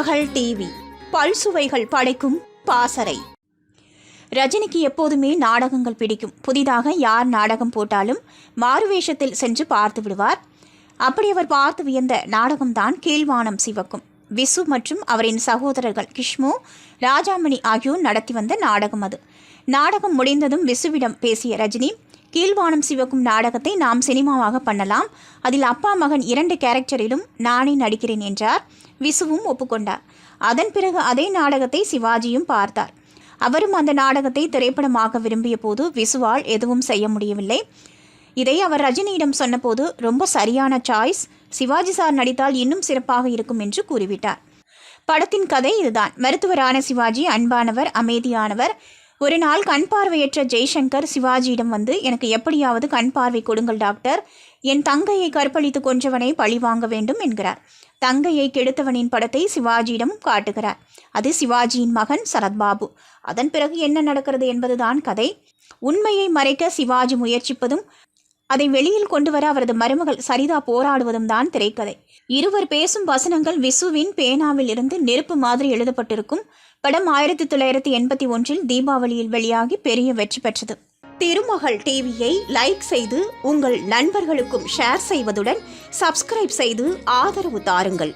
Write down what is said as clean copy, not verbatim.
திருமகள் TV பல்சுவைகள் படைக்கும் பாசறை. ரஜினிக்கு எப்போதுமே நாடகங்கள் பிடிக்கும். புதிதாக யார் நாடகம் போட்டாலும் மாறுவேஷத்தில் சென்று பார்த்து விடுவார். அப்படி அவர் பார்த்து வியந்த நாடகம்தான் கீழ்வானம் சிவக்கும். விசு மற்றும் அவரின் சகோதரர்கள் கிஷ்மு, ராஜாமணி ஆகியோர் நடத்தி வந்த நாடகம் அது. நாடகம் முடிந்ததும் விசுவிடம் பேசிய ரஜினி, கீழ்வானம் சிவக்கும் நாடகத்தை நாம் சினிமாவாக பண்ணலாம், அதில் அப்பா மகன் 2 கேரக்டரிலும் நானே நடிக்கிறேன் என்றார். விசுவும் ஒப்புக்கொண்டார். அதன் பிறகு அதே நாடகத்தை சிவாஜியும் பார்த்தார். அவரும் அந்த நாடகத்தை திரைப்படமாக விரும்பிய போது விசுவால் எதுவும் செய்ய முடியவில்லை. இதை அவர் ரஜினியிடம் சொன்னபோது, ரொம்ப சரியான சாய்ஸ், சிவாஜி சார் நடித்தால் இன்னும் சிறப்பாக இருக்கும் என்று கூறிவிட்டார். படத்தின் கதை இதுதான். மருத்துவரான சிவாஜி அன்பானவர், அமைதியானவர். ஒரு நாள் கண் பார்வையற்ற ஜெய்சங்கர் சிவாஜியிடம் வந்து, எனக்கு எப்படியாவது கண் பார்வை கொடுங்கள் டாக்டர், என் தங்கையை கற்பழித்து கொன்றவனை பழி வாங்க வேண்டும் என்கிறார். தங்கையை கெடுத்தவனின் படத்தை சிவாஜியிடம் காட்டுகிறார். அது சிவாஜியின் மகன் சரத்பாபு. அதன் பிறகு என்ன நடக்கிறது என்பதுதான் கதை. உண்மையை மறைக்க சிவாஜி முயற்சிப்பதும் அதை வெளியில் கொண்டு வர அவரது மருமகள் சரிதா போராடுவதும் தான் திரைக்கதை. இருவர் பேசும் வசனங்கள் விசுவின் பேனாவில் இருந்து நெருப்பு மாதிரி எழுதப்பட்டிருக்கும். படம் 1981 தீபாவளியில் வெளியாகி பெரிய வெற்றி பெற்றது. திருமகள் டிவியை லைக் செய்து உங்கள் நண்பர்களுக்கும் ஷேர் செய்வதுடன் சப்ஸ்கிரைப் செய்து ஆதரவு தாருங்கள்.